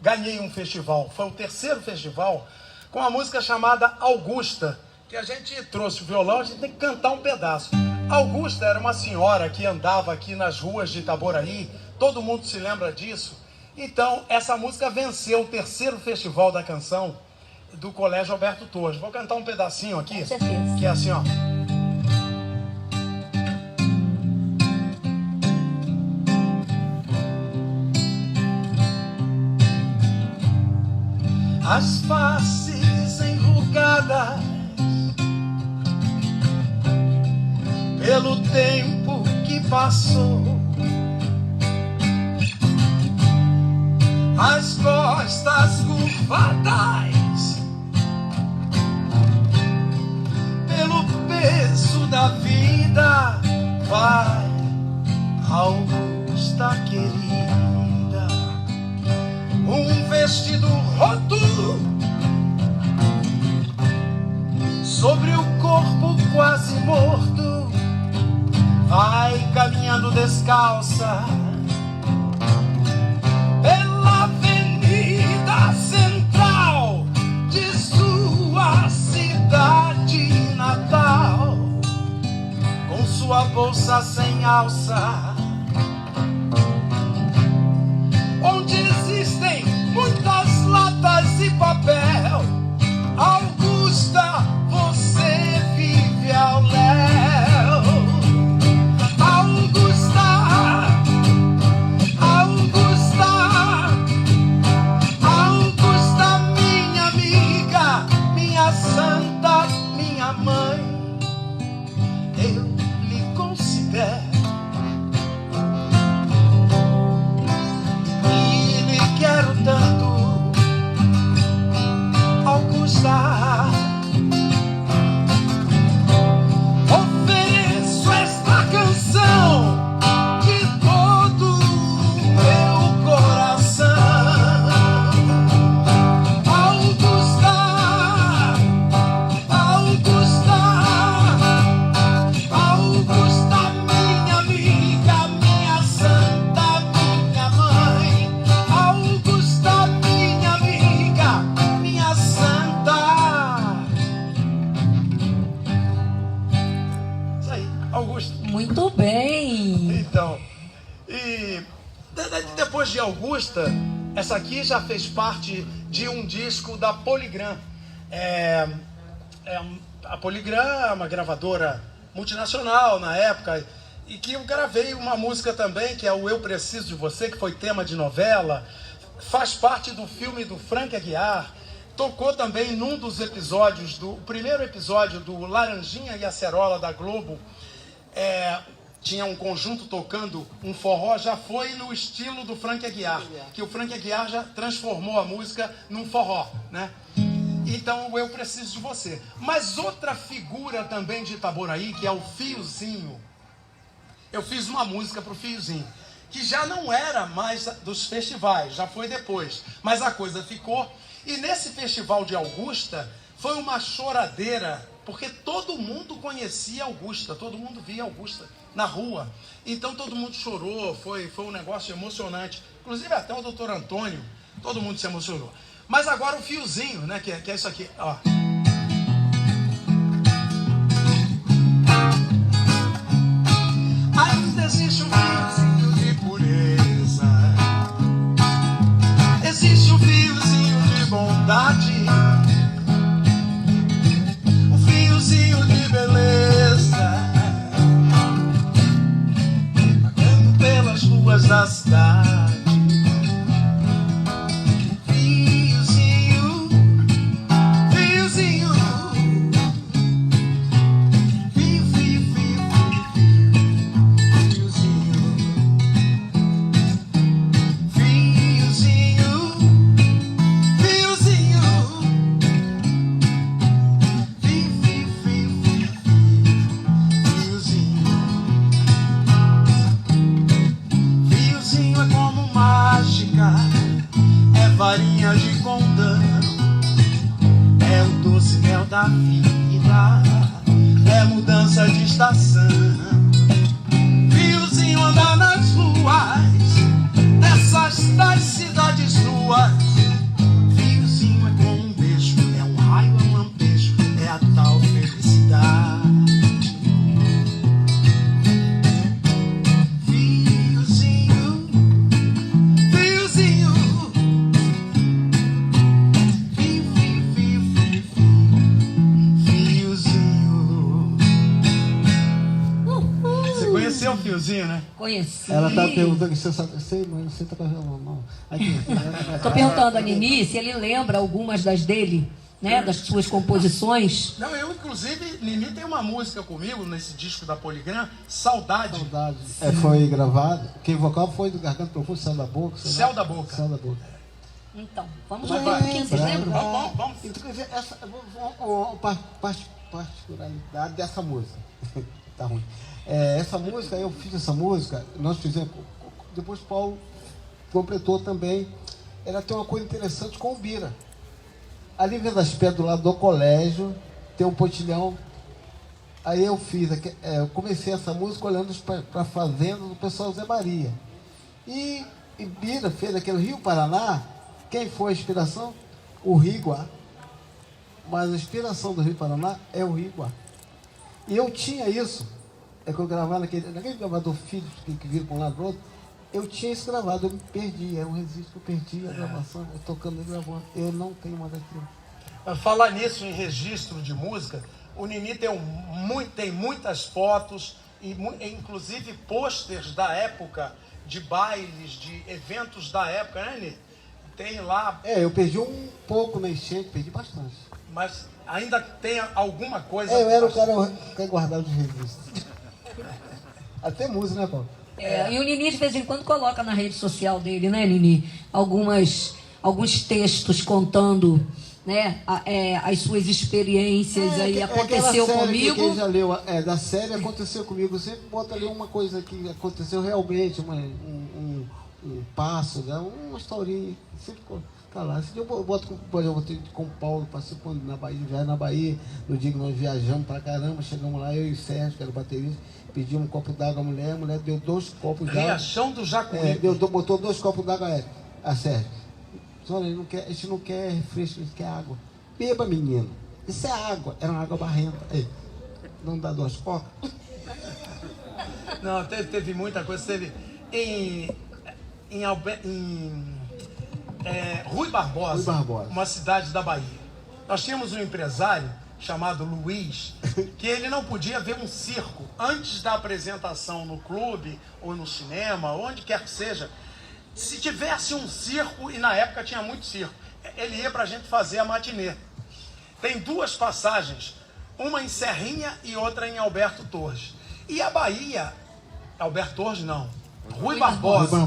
ganhei um festival, foi o terceiro festival, com uma música chamada Augusta, que a gente trouxe o violão, a gente tem que cantar um pedaço. Augusta era uma senhora que andava aqui nas ruas de Itaboraí, todo mundo se lembra disso. Então, essa música venceu o terceiro festival da canção do Colégio Alberto Torres. Vou cantar um pedacinho aqui, que é assim, ó. As faces enrugadas pelo tempo que passou, as costas curvadas pelo peso da vida. Vai, Augusta querida, um vestido roto sobre o corpo quase morto, vai caminhando descalça pela avenida central de sua cidade natal, com sua bolsa sem alça, onde existem muitas latas e papel. Augusta, você vive ao léu. Augusta, Augusta, Augusta, minha amiga, minha santa, minha mãe, eu lhe considero e lhe quero tanto. Augusta, ofereço esta canção de todo o meu coração. Augusta, Augusta, Augusta, minha amiga, minha santa, minha mãe. Augusta, minha amiga, minha santa. Isso aí, Augusta. Muito bem. Então, e depois de Augusta, essa aqui já fez parte de um disco da Polygram. A Polygram é uma gravadora multinacional na época, e que eu gravei uma música também, que é o Eu Preciso de Você, que foi tema de novela, faz parte do filme do Frank Aguiar, tocou também num dos episódios, o primeiro episódio do Laranjinha e Acerola da Globo. Tinha um conjunto tocando um forró, já foi no estilo do Frank Aguiar, que o Frank Aguiar já transformou a música num forró, né? Então, Eu Preciso de Você. Mas outra figura também de Itaboraí, que é o Fiozinho. Eu fiz uma música pro Fiozinho, que já não era mais dos festivais, já foi depois, mas a coisa ficou. E nesse festival de Augusta, foi uma choradeira, porque todo mundo conhecia Augusta, todo mundo via Augusta na rua. Então todo mundo chorou, foi um negócio emocionante. Inclusive até o doutor Antônio, todo mundo se emocionou. Mas agora o Fiozinho, né, que é isso aqui, ó. Ainda existe um fiozinho de pureza, existe um fiozinho de bondade, um fiozinho de beleza, vagando pelas ruas da cidade. Fiozinho, fiozinho, fio, fio, fio, fiozinho, fiozinho, fiozinho, fio, fio, fio, fiozinho. Fiozinho é como mágica, é varinha de condão, é o doce mel da vida, é mudança de estação. Fiozinho anda nas ruas Nilzinho, né? Conheci. Ela tá perguntando se você sabe. Sei, mas não sei tocar violão, não. Aqui. Estou perguntando a Nini se ele lembra algumas das dele, né? Das suas composições. Não, eu, inclusive, Nini tem uma música comigo nesse disco da Polygram, Saudade. Saudade. Foi gravado. Quem vocal foi do Garganta Profundo, Céu da Boca. Céu da Boca. Céu da Boca. Então, vamos Mas ouvir um vai. pouquinho, vocês lembram? Vamos. Então, quer dizer, essa particularidade dessa música. Tá ruim. Essa música, eu fiz essa música, nós fizemos. Depois Paulo completou também. Ela tem uma coisa interessante com o Bira. Ali vendo as pedras do lado do colégio, tem um pontilhão. Aí eu fiz, eu comecei essa música olhando para a fazenda do pessoal Zé Maria. E Bira fez aquele Rio Paraná. Quem foi a inspiração? O Rio Iguá. Mas a inspiração do Rio Paraná é o Rio Iguá. E eu tinha isso, que eu gravava naquele gravador filho que vira para um lado para o outro, eu tinha isso gravado, eu me perdi, era um registro que eu perdi a gravação, eu tocando e gravando, eu não tenho mais aquilo. Falar nisso em registro de música, o Nini tem muitas fotos, e inclusive pôsteres da época, de bailes, de eventos da época, né, Nini? Tem lá... eu perdi um pouco na enchente, perdi bastante. Mas ainda tem alguma coisa... eu era o cara que guardava os registros. Até música, né, Paulo? E o Nini de vez em quando coloca na rede social dele, né, Nini? Alguns textos contando, né, as suas experiências. Aí aconteceu comigo. Quem já leu da série aconteceu comigo. Eu sempre boto ali uma coisa que aconteceu realmente, um passo, né, uma historinha. Sempre tá lá. Eu boto, por exemplo, com o Paulo, participando na Bahia, viagem na Bahia, no dia que nós viajamos pra caramba, chegamos lá, eu e o Sérgio, que era o baterista, pedimos um copo d'água à mulher, a mulher deu 2 copos d'água. Riachão do Jacuípe. Botou 2 copos d'água a Sérgio. Olha, a gente não quer refresco, a gente quer água. Beba, menino. Isso é água. Era uma água barrenta. Não dá 2 copos? Não, teve muita coisa. Teve Rui Barbosa, uma cidade da Bahia. Nós tínhamos um empresário chamado Luiz, que ele não podia ver um circo antes da apresentação no clube ou no cinema, onde quer que seja. Se tivesse um circo, e na época tinha muito circo, ele ia pra gente fazer a matinê. Tem 2 passagens, uma em Serrinha e outra em Alberto Torres. E a Bahia, Alberto Torres não, Rui Barbosa.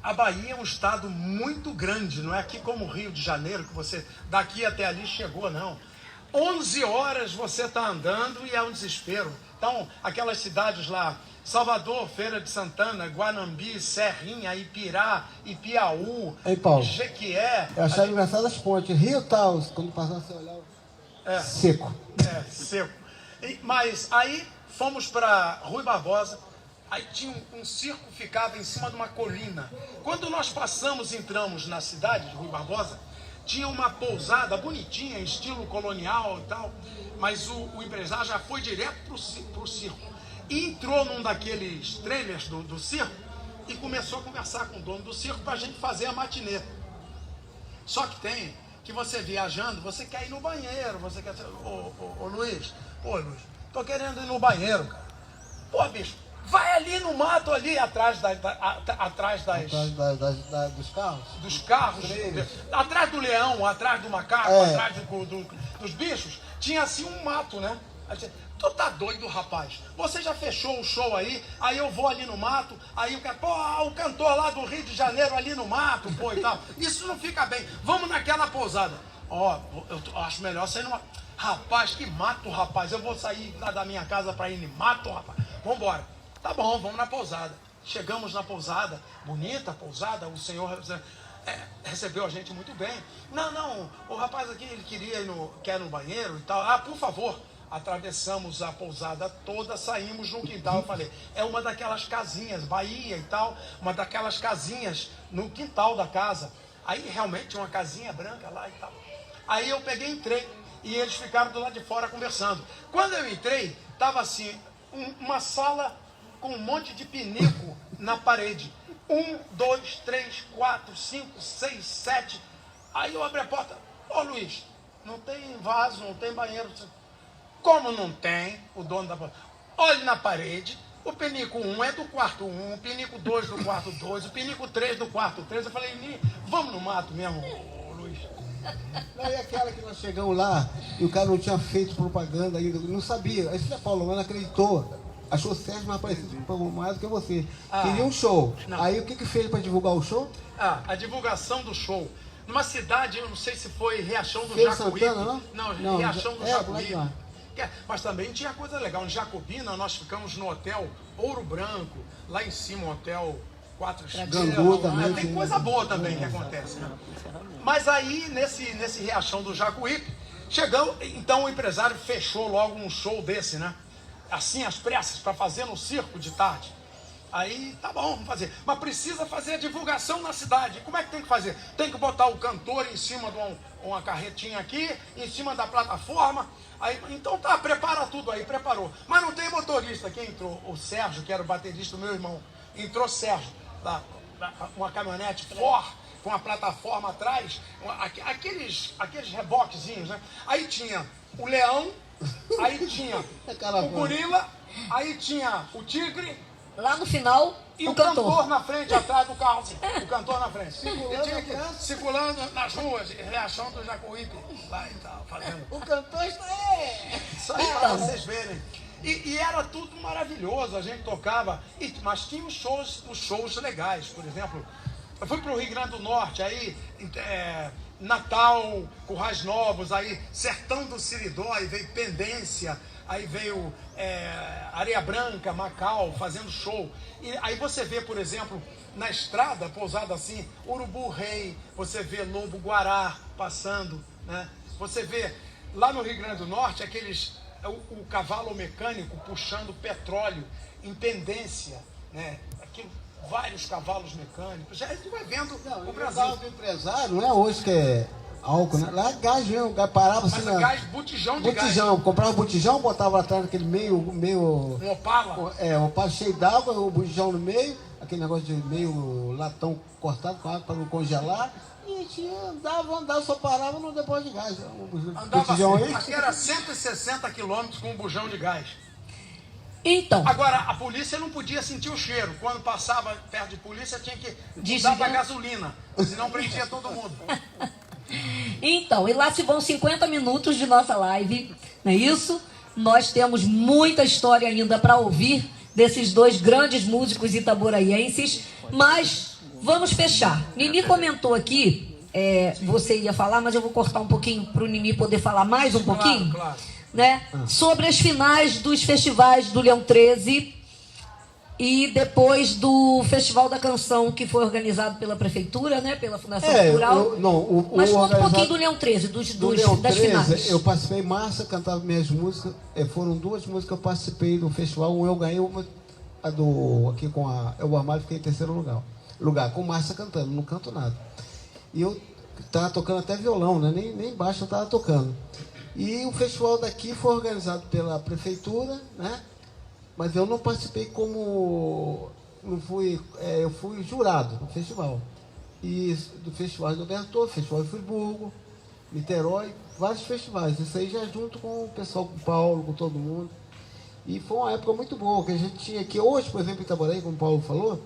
A Bahia é um estado muito grande, não é aqui como o Rio de Janeiro, que você daqui até ali chegou, não. 11 horas você está andando e é um desespero. Então, aquelas cidades lá, Salvador, Feira de Santana, Guanambi, Serrinha, Ipirá, Ipiaú, Jequié... Eu achava engraçado as pontes. Rio tal, quando passava você olhava, seco. Seco. Mas aí fomos para Rui Barbosa. Aí tinha um circo, ficava em cima de uma colina. Quando nós entramos na cidade de Rui Barbosa, tinha uma pousada bonitinha, estilo colonial e tal, mas o empresário já foi direto pro circo. E entrou num daqueles trailers do circo e começou a conversar com o dono do circo para a gente fazer a matinê. Só que você viajando, você quer ir no banheiro, você quer... Ô Luiz, tô querendo ir no banheiro, cara. Pô, bicho, vai ali no mato, ali atrás dos carros? Dos carros, atrás do leão, atrás do macaco, atrás dos bichos, tinha assim um mato, né? Tu tá doido, rapaz? Você já fechou o show aí eu vou ali no mato, aí o cantor lá do Rio de Janeiro ali no mato, e tal. Isso não fica bem. Vamos naquela pousada. Eu acho melhor você não... Rapaz, que mato, rapaz. Eu vou sair da minha casa pra ir no mato, rapaz. Vambora. Tá bom, vamos na pousada. Chegamos na pousada, bonita pousada, o senhor recebeu a gente muito bem. Não, o rapaz aqui, ele quer ir no banheiro e tal. Por favor. Atravessamos a pousada toda, saímos no quintal. Eu falei, é uma daquelas casinhas, Bahia e tal, uma daquelas casinhas no quintal da casa. Aí realmente tinha uma casinha branca lá e tal. Aí eu peguei e entrei, e eles ficaram do lado de fora conversando. Quando eu entrei, tava assim, uma sala com um monte de pinico na parede. 1, 2, 3, 4, 5, 6, 7. Aí eu abri a porta. Ô Luiz, não tem vaso, não tem banheiro. Como não tem? O dono da... olho na parede, o pinico 1 é do quarto 1, o pinico 2 do quarto 2, o pinico 3 do quarto 3. Eu falei, vamos no mato mesmo, Luiz. Não, e aquela que nós chegamos lá e o cara não tinha feito propaganda ainda, não sabia. Aí o Paulo Mano acreditou. Achou o Sérgio mais parecido mais do que você. Queria um show. Não. Aí o que fez para divulgar o show? A divulgação do show. Numa cidade, eu não sei se foi Riachão do Feira Jacuípe. Santana, não, Riachão do Jacuípe. lá. Mas também tinha coisa legal. Em Jacobina, nós ficamos no hotel Ouro Branco, lá em cima, um hotel 4 estrelas. Gandu também. Tem coisa boa também que acontece, né? Mas aí, nesse Riachão do Jacuípe, chegamos, então o empresário fechou logo um show desse, né? Assim, às pressas, para fazer no circo de tarde. Aí, tá bom, vamos fazer. Mas precisa fazer a divulgação na cidade. Como é que tem que fazer? Tem que botar o cantor em cima de uma carretinha aqui, em cima da plataforma. Aí, então tá, prepara tudo aí, preparou. Mas não tem motorista. Quem entrou? O Sérgio, que era o baterista do meu irmão. Entrou Sérgio, uma caminhonete Ford, com uma plataforma atrás, aqueles reboquezinhos, né? Aí tinha o leão, aí tinha o gorila, aí tinha o tigre. Lá no final, e o cantor na frente, atrás do carro. O cantor na frente. Circulando nas ruas, Riachão do Jacuípe. Lá e tal, fazendo. O cantor está aí! Isso aí para vocês verem. E era tudo maravilhoso, a gente tocava. Mas tinha os shows legais, por exemplo. Eu fui para o Rio Grande do Norte, aí Natal, Currais Novos, aí Sertão do Siridó, aí veio Pendência, aí veio Areia Branca, Macau, fazendo show. E aí você vê, por exemplo, na estrada, pousada assim, Urubu Rei, você vê Lobo Guará passando, né? Você vê lá no Rio Grande do Norte o cavalo mecânico puxando petróleo em Pendência, né? Aquilo, vários cavalos mecânicos. Já a gente vai vendo o Brasil. O empresário não é hoje que é álcool, né? Lá é gás mesmo, parava assim. Mas gás, botijão de gás. Comprava um botijão, botava atrás naquele meio. Um Opala? Um Opala cheio d'água, o botijão no meio, aquele negócio de meio latão cortado com água para não congelar. E a gente andava, só parava no depósito de gás. Andava assim, aqui era 160 quilômetros com um bujão de gás. Então. Agora, a polícia não podia sentir o cheiro. Quando passava perto de polícia, tinha que mudar para gasolina, senão prendia todo mundo. Então, e lá se vão 50 minutos de nossa live, não é isso? Nós temos muita história ainda para ouvir desses dois grandes músicos itaboraienses, mas vamos fechar. Nini comentou aqui, você ia falar, mas eu vou cortar um pouquinho para o Nini poder falar mais um pouquinho, claro. Né? Sobre as finais dos festivais do Leão 13 e depois do Festival da Canção, que foi organizado pela Prefeitura, né? Pela Fundação Cultural. Mas conta um pouquinho do Leão 13, das finais. Eu participei, Márcia cantava minhas músicas, foram 2 músicas que eu participei do festival, eu ganhei uma, aqui com a Elba Amália, fiquei em 3º lugar, com Márcia cantando, não canto nada. E eu estava tocando até violão, né? Nem baixo eu estava tocando. E o festival daqui foi organizado pela Prefeitura, né? Mas eu não participei não fui, eu fui jurado no festival. E do Festival de Abertura, Festival de Friburgo, Niterói, vários festivais. Isso aí já junto com o pessoal, com o Paulo, com todo mundo. E foi uma época muito boa, que a gente tinha aqui. Hoje, por exemplo, em Itaboraí, como o Paulo falou,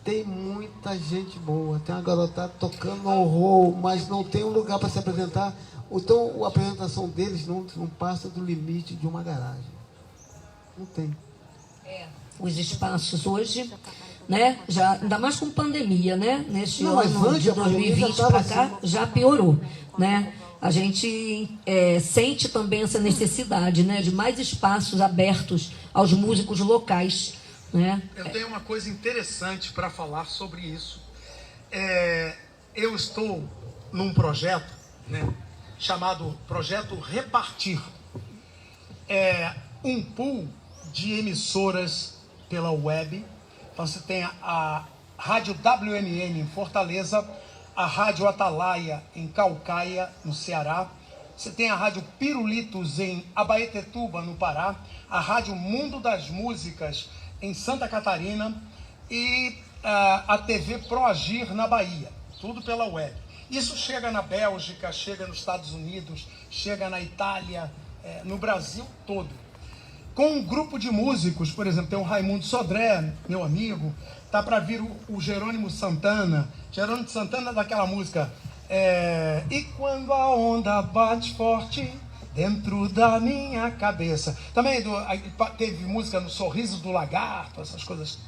tem muita gente boa. Tem uma garotada tocando horror, mas não tem um lugar para se apresentar. Então, a apresentação deles não passa do limite de uma garagem. Não tem. Os espaços hoje, né? Já, ainda mais com pandemia, né? Neste ano de 2020 para cá, assim, já piorou, né? A gente sente também essa necessidade, né? De mais espaços abertos aos músicos locais, né? Eu tenho uma coisa interessante para falar sobre isso. Eu estou num projeto, né? Chamado Projeto Repartir. Um pool de emissoras pela web. Então você tem a Rádio WNN em Fortaleza, a Rádio Atalaia em Caucaia, no Ceará. Você tem a Rádio Pirulitos em Abaetetuba, no Pará, a Rádio Mundo das Músicas em Santa Catarina e a TV Proagir na Bahia. Tudo pela web. Isso chega na Bélgica, chega nos Estados Unidos, chega na Itália, no Brasil todo. com um grupo de músicos, por exemplo, tem o Raimundo Sodré, meu amigo, tá para vir o Jerônimo Santana. Jerônimo Santana daquela música, e quando a onda bate forte dentro da minha cabeça. Também teve música no Sorriso do Lagarto, essas coisas.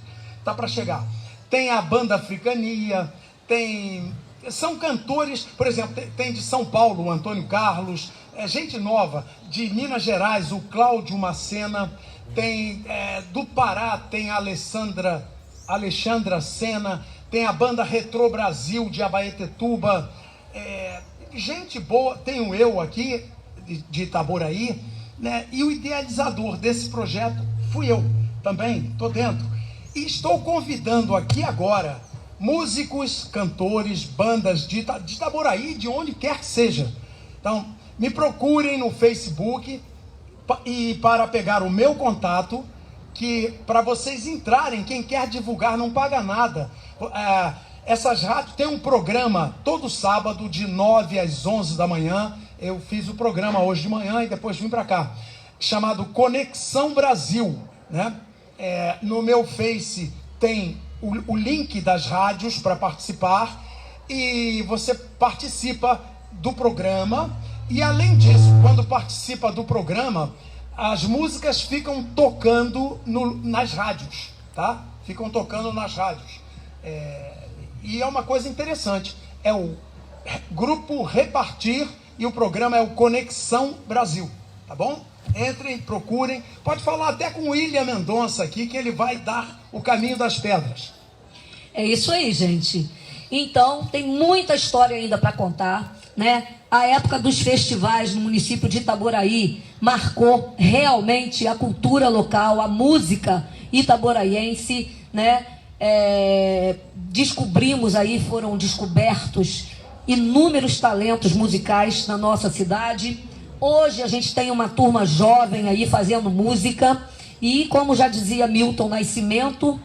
Tá para chegar. Tem a Banda Africania, são cantores, por exemplo, tem de São Paulo o Antônio Carlos, gente nova, de Minas Gerais, o Cláudio Macena, tem do Pará, tem a Alexandra Sena, tem a banda Retro Brasil de Abaetetuba, gente boa, tenho eu aqui, de Itaboraí, né? E o idealizador desse projeto fui eu também, estou dentro. E estou convidando aqui agora músicos, cantores, bandas de Itaboraí, de onde quer que seja. Então, me procurem no Facebook e para pegar o meu contato, que para vocês entrarem, quem quer divulgar não paga nada. Essas rádios, tem um programa todo sábado de 9 às 11 da manhã, eu fiz o programa hoje de manhã e depois vim para cá, chamado Conexão Brasil, né? No meu Face tem o link das rádios para participar e você participa do programa. E além disso, quando participa do programa, as músicas ficam tocando nas rádios, tá? Ficam tocando nas rádios. E é uma coisa interessante, é o Grupo Repartir e o programa é o Conexão Brasil, tá bom? Entrem, procurem, pode falar até com o William Mendonça aqui, que ele vai dar o caminho das pedras. É isso aí, gente. Então, tem muita história ainda para contar, né? A época dos festivais no município de Itaboraí marcou realmente a cultura local, a música itaboraiense, né? Descobrimos aí, foram descobertos inúmeros talentos musicais na nossa cidade. Hoje a gente tem uma turma jovem aí fazendo música e, como já dizia Milton Nascimento,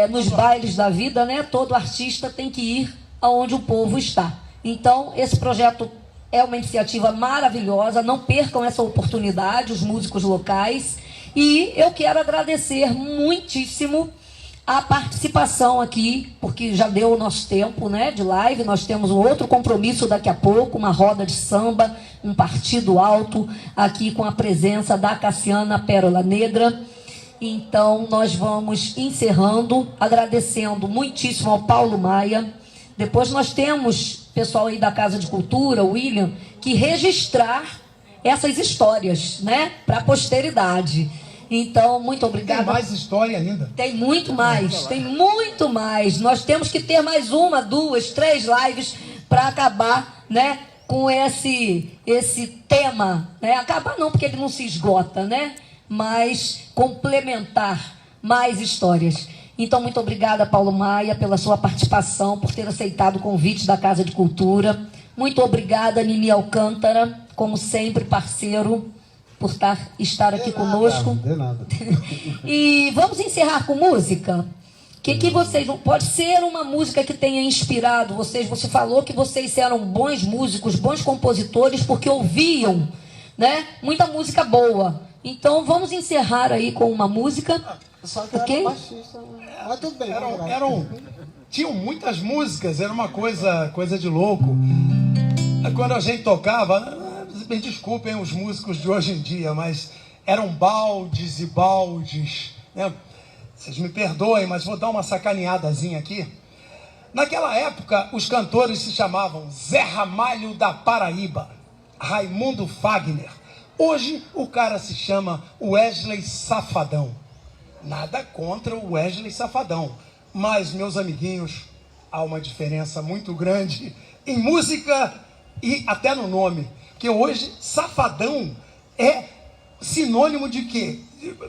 nos bailes da vida, né, todo artista tem que ir aonde o povo está. Então, esse projeto é uma iniciativa maravilhosa, não percam essa oportunidade, os músicos locais. E eu quero agradecer muitíssimo a participação aqui, porque já deu o nosso tempo, né, de live. Nós temos um outro compromisso daqui a pouco, uma roda de samba, um partido alto, aqui com a presença da Cassiana Pérola Negra. Então, nós vamos encerrando, agradecendo muitíssimo ao Paulo Maia. Depois nós temos, pessoal aí da Casa de Cultura, o William, que registrar essas histórias, né, para a posteridade. Então, muito obrigada. Tem mais história ainda? Tem muito mais, tem muito mais. Nós temos que ter mais 1, 2, 3 lives para acabar, né, com esse tema, né? Acabar não, porque ele não se esgota, né? Mas complementar mais histórias. Então, muito obrigada, Paulo Maia, pela sua participação, por ter aceitado o convite da Casa de Cultura. Muito obrigada, Nini Alcântara, como sempre, parceiro, por estar aqui conosco. De nada. E vamos encerrar com música? Que vocês... Pode ser uma música que tenha inspirado vocês. Você falou que vocês eram bons músicos, bons compositores, porque ouviam, né, muita música boa. Então, vamos encerrar aí com uma música. Só que Ok? era baixista, mas tudo bem. Tinham muitas músicas, era uma coisa de louco. Quando a gente tocava, me desculpem os músicos de hoje em dia, mas eram baldes e baldes, né? Vocês me perdoem, mas vou dar uma sacaneadazinha aqui. Naquela época, os cantores se chamavam Zé Ramalho da Paraíba, Raimundo Fagner. Hoje, o cara se chama Wesley Safadão. Nada contra o Wesley Safadão, mas, meus amiguinhos, há uma diferença muito grande em música e até no nome. Que hoje, Safadão é sinônimo de quê?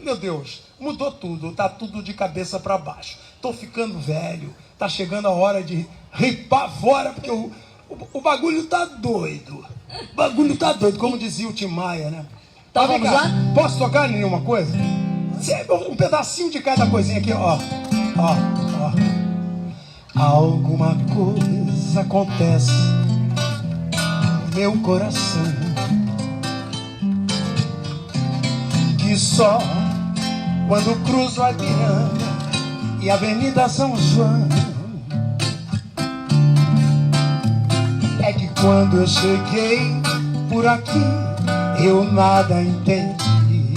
Meu Deus, mudou tudo, tá tudo de cabeça para baixo. Tô ficando velho, tá chegando a hora de ripar fora, porque o bagulho tá doido. O bagulho tá doido, como dizia o Tim Maia, né? Então vamos lá? Posso tocar nenhuma coisa? Um pedacinho de cada coisinha aqui, ó. Alguma coisa acontece no meu coração, que E só quando cruzo a Ipiranga e a Avenida São João é que quando eu cheguei por aqui eu nada entendi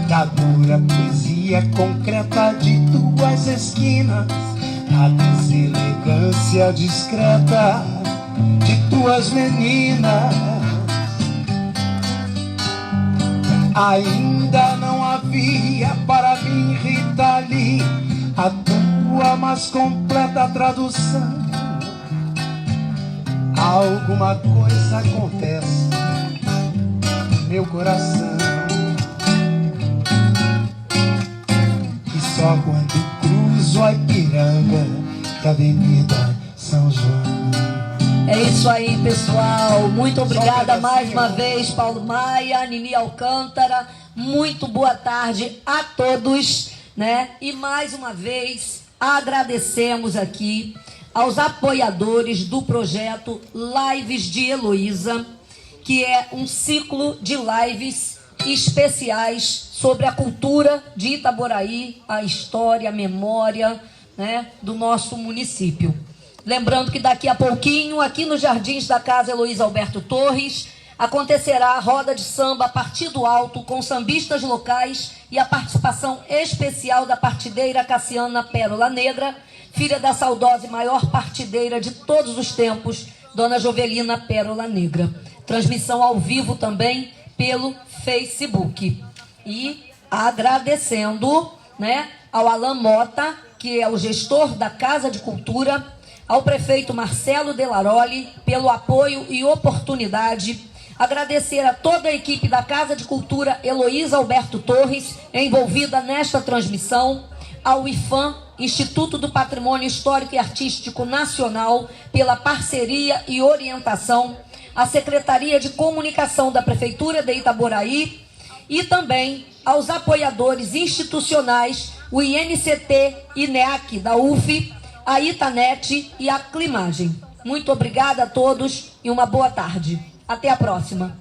da dura poesia concreta de tuas esquinas, a deselegância discreta de tuas meninas. Ainda não havia para mim, Rita Lee, a tua mais completa tradução. Alguma coisa acontece no meu coração, que só quando cruzo a Ipiranga e a Avenida São João. É isso aí, pessoal. Muito obrigada mais uma vez, Paulo Maia, Nini Alcântara. Muito boa tarde a todos, né? E mais uma vez agradecemos aqui aos apoiadores do projeto Lives de Heloísa, que é um ciclo de lives especiais sobre a cultura de Itaboraí, a história, a memória, né, do nosso município. Lembrando que daqui a pouquinho, aqui nos Jardins da Casa Heloísa Alberto Torres, acontecerá a roda de samba a partir do alto, com sambistas locais e a participação especial da partideira Cassiana Pérola Negra, filha da saudosa e maior partideira de todos os tempos, Dona Jovelina Pérola Negra. Transmissão ao vivo também pelo Facebook. E agradecendo, né, ao Alan Mota, que é o gestor da Casa de Cultura, ao prefeito Marcelo Delaroli pelo apoio e oportunidade. Agradecer a toda a equipe da Casa de Cultura Heloísa Alberto Torres, envolvida nesta transmissão, ao IFAM, Instituto do Patrimônio Histórico e Artístico Nacional, pela parceria e orientação, à Secretaria de Comunicação da Prefeitura de Itaboraí e também aos apoiadores institucionais, o INCT e NEAC da UF, a Itanet e a Climagem. Muito obrigada a todos e uma boa tarde. Até a próxima.